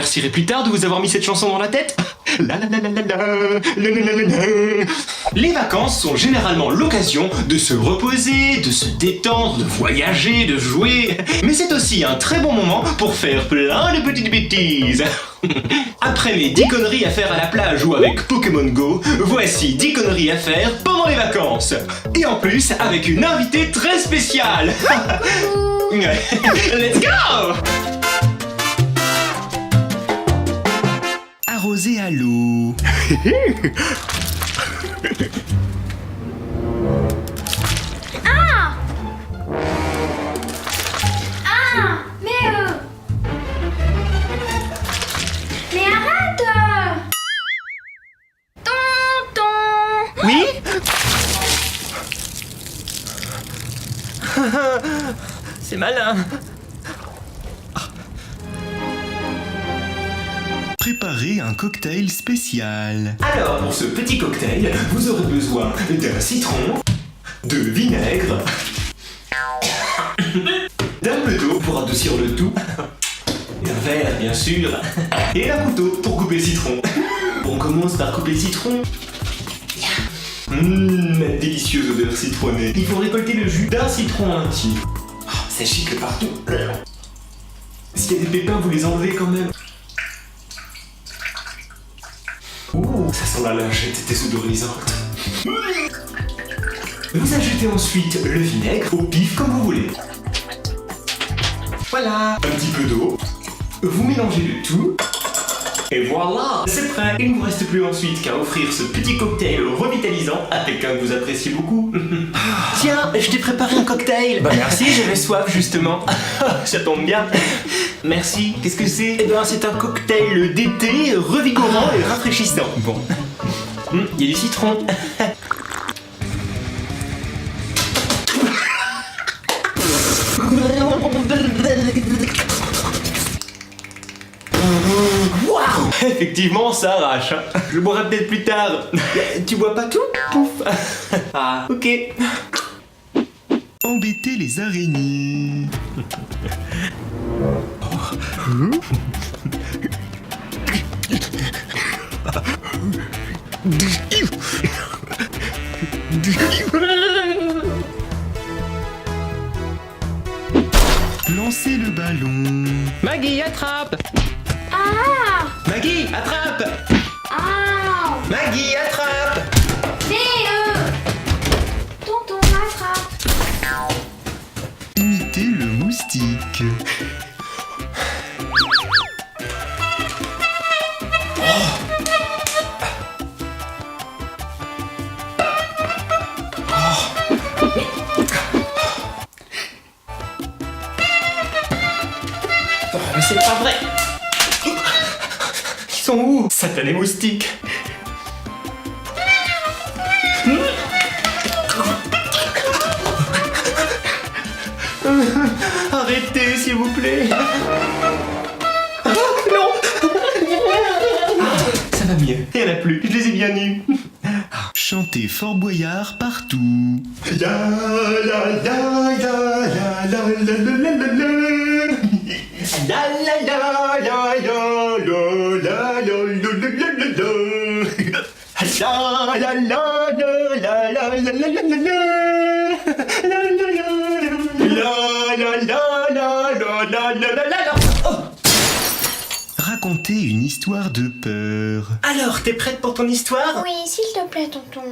remercierai plus tard de vous avoir mis cette chanson dans la tête. La la la la la la, la la la la la. Les vacances sont généralement l'occasion de se reposer, de se détendre, de voyager, de jouer. Mais c'est aussi un très bon moment pour faire plein de petites bêtises. Après mes 10 conneries à faire à la plage ou avec Pokémon Go, voici 10 conneries à faire pendant les vacances. Et en plus, avec une invitée très spéciale. Let's go! Arroser à l'eau. Ah! Ah! Mais arrête! Tonton! Oui? C'est malin. Préparer un cocktail spécial. Alors, pour ce petit cocktail, vous aurez besoin d'un citron, de vinaigre, d'un peu d'eau pour adoucir le tout, d'un verre bien sûr, et un couteau pour couper le citron. On commence par couper le citron. La délicieuse odeur citronnée. Il faut récolter le jus d'un citron entier. Oh, ça gicle partout. S'il y a des pépins, vous les enlevez quand même. Ouh, ça sent la lingette désodorisante. Vous ajoutez ensuite le vinaigre au pif comme vous voulez. Voilà, un petit peu d'eau. Vous mélangez le tout. Et voilà, c'est prêt. Il ne vous reste plus ensuite qu'à offrir ce petit cocktail revitalisant à quelqu'un que vous appréciez beaucoup. Tiens, je t'ai préparé un cocktail. Bah merci, j'avais soif justement. Ça tombe bien. Merci, qu'est-ce que c'est? Eh ben c'est un cocktail d'été revigorant et rafraîchissant. Bon. Il y a du citron. Waouh! Effectivement, ça arrache. Hein. Je boirai peut-être plus tard. Tu bois pas tout? Pouf. Ah, ok. Embêter les araignées. Lancer le ballon. Maggie, attrape! Ah! Maggie, attrape! Ah! Maggie, attrape! Mais tonton, m'attrape! Imiter le moustique. Oh, mais c'est pas vrai! Ils sont où? Satanés moustiques! Arrêtez, s'il vous plaît! Non! Ça va mieux, il y en a plus, je les ai bien eus! Chanter Fort Boyard partout. La la la la la la la la la la la. La la la la la la la la la la la la. La la la la la la la la la la la la la la. Raconter une histoire de peur. Alors, t'es prête pour ton histoire? Oui, s'il te plaît, tonton.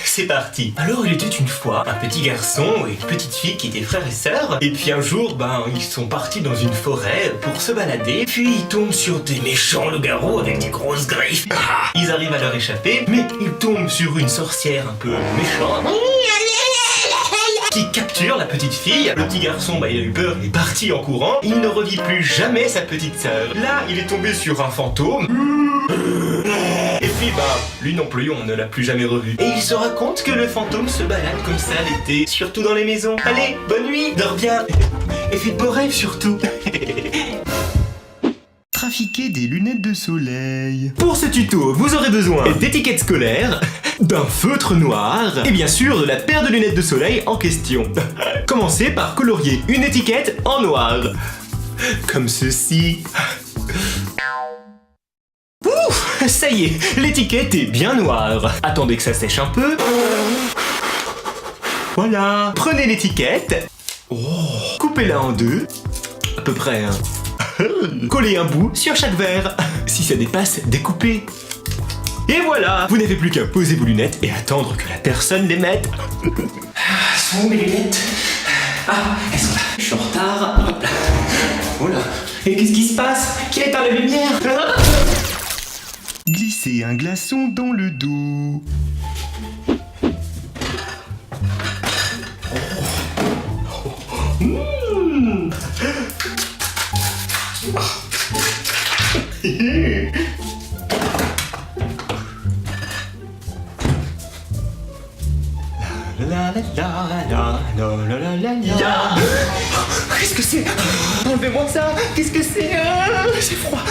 C'est parti. Alors, il était une fois un petit garçon et une petite fille qui étaient frères et sœurs. Et puis un jour, ils sont partis dans une forêt pour se balader. Puis ils tombent sur des méchants loups-garous avec des grosses griffes. Ils arrivent à leur échapper, mais ils tombent sur une sorcière un peu méchante qui capture la petite fille. Le petit garçon, il a eu peur, il est parti en courant. Il ne revit plus jamais sa petite sœur. Là, il est tombé sur un fantôme. Et puis, lui non plus, on ne l'a plus jamais revu. Et il se raconte que le fantôme se balade comme ça l'été, surtout dans les maisons. Allez, bonne nuit, dors bien. Et fais de beaux rêves surtout. Trafiquer des lunettes de soleil. Pour ce tuto, vous aurez besoin d'étiquettes scolaires, d'un feutre noir et bien sûr de la paire de lunettes de soleil en question. Commencez par colorier une étiquette en noir. Comme ceci. Ça y est, l'étiquette est bien noire. Attendez que ça sèche un peu. Voilà. Prenez l'étiquette. Coupez-la en deux. À peu près, hein. Collez un bout sur chaque verre. Si ça dépasse, découpez. Et voilà, vous n'avez plus qu'à poser vos lunettes et attendre que la personne les mette. Sont où mes lunettes? Ah, elles sont là. Je suis en retard. Hop là. Voilà. Et qu'est-ce qui se passe? Qui a éteint la lumière? Glisser un glaçon dans le dos. Qu'est-ce que c'est? Enlevez-moi ça. Qu'est-ce que c'est? C'est froid.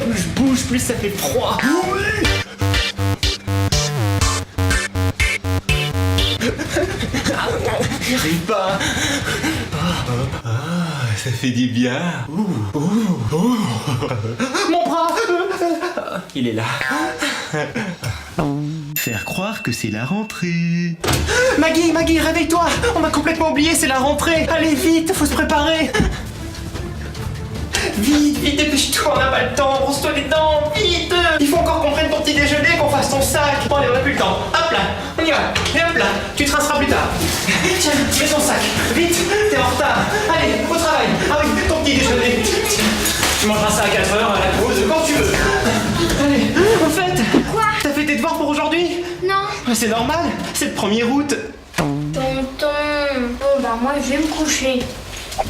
Plus je bouge, plus ça fait froid. J'y arrive pas. Ça fait du bien. Mon bras. Il est là. Faire croire que c'est la rentrée. Maggie, réveille-toi. On m'a complètement oublié, c'est la rentrée. Allez, vite, faut se préparer. Vite, dépêche-toi, on n'a pas le temps. Brosse-toi les dents, vite. Il faut encore qu'on prenne ton petit déjeuner, qu'on fasse ton sac. Bon, allez, on a plus le temps. Hop là, on y va. Et hop là, tu traceras plus tard. Tiens, mets ton sac. Vite, t'es en retard. Allez, au travail. Ah oui, ton petit déjeuner. Tu mangeras ça à 4h, à la pause, quand tu veux. Allez, en fait... Quoi? T'as fait tes devoirs pour aujourd'hui? Non. C'est normal, c'est le 1er août. Tonton. Bon bah moi je vais me coucher.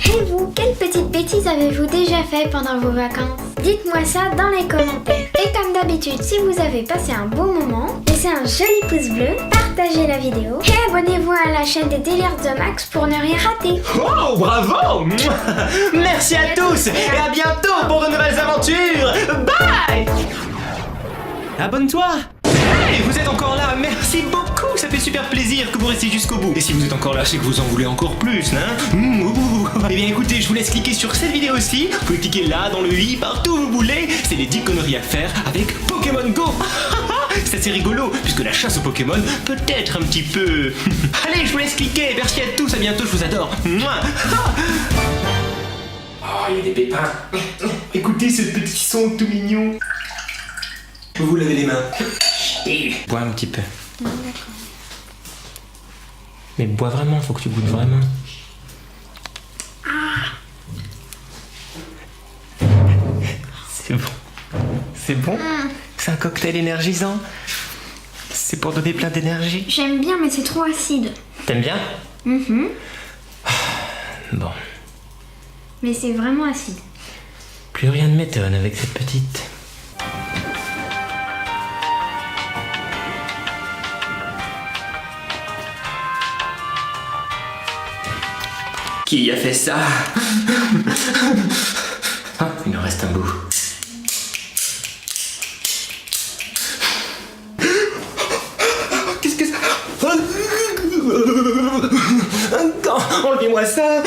Et vous, quelle petite bêtise avez-vous déjà fait pendant vos vacances? Dites-moi ça dans les commentaires. Et comme d'habitude, si vous avez passé un bon moment, laissez un joli pouce bleu, partagez la vidéo et abonnez-vous à la chaîne des délires de Max pour ne rien rater. Oh, bravo. Merci à tous et à bientôt pour de nouvelles aventures. Bye. Abonne-toi. Hey, vous êtes encore là, merci beaucoup, ça fait super plaisir que vous restiez jusqu'au bout. Et si vous êtes encore là, c'est que vous en voulez encore plus, hein? Eh bien écoutez, je vous laisse cliquer sur cette vidéo aussi. Vous pouvez cliquer là, dans le i, partout où vous voulez. C'est les 10 conneries à faire avec Pokémon Go. C'est assez rigolo, puisque la chasse aux Pokémon peut être un petit peu... Allez, je vous laisse cliquer, merci à tous, à bientôt, je vous adore. Oh, il y a des pépins. Écoutez ce petit son tout mignon. Vous vous lavez les mains. Bois un petit peu. Mais bois vraiment, faut que tu goûtes vraiment. C'est bon. C'est bon? C'est un cocktail énergisant. C'est pour donner plein d'énergie. J'aime bien mais c'est trop acide. T'aimes bien? Bon. Mais c'est vraiment acide. Plus rien ne m'étonne avec cette petite. Qui a fait ça? Ah, il en reste un bout. Qu'est-ce que ça? Enlevez-moi ça.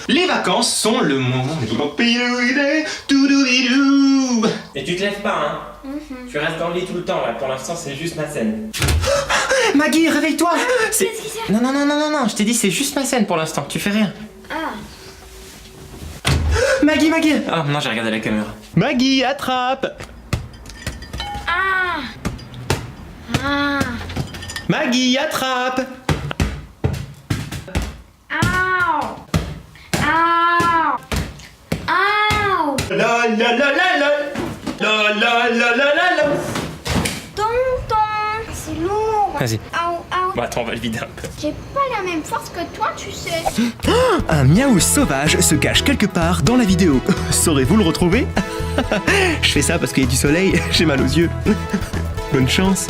Les vacances sont le moment. Et tu te lèves pas, hein? Tu restes dans le lit tout le temps, là. Pour l'instant, c'est juste ma scène. Maggie, réveille-toi. Qu'est-ce qui c'est? Non, je t'ai dit, c'est juste ma scène pour l'instant. Tu fais rien. Ah. Maggie. Ah non, j'ai regardé la caméra. Maggie, attrape. Ah. Ah. Maggie, attrape. Ow. Ow. Ow. La la la la la. La la la la la la. Tonton, c'est lourd. Vas-y. Ow. Bon, attends, on va le vider un peu. J'ai pas la même force que toi, tu sais. Un miaou sauvage se cache quelque part dans la vidéo. Saurez-vous le retrouver? Je fais ça parce qu'il y a du soleil, j'ai mal aux yeux. Bonne chance.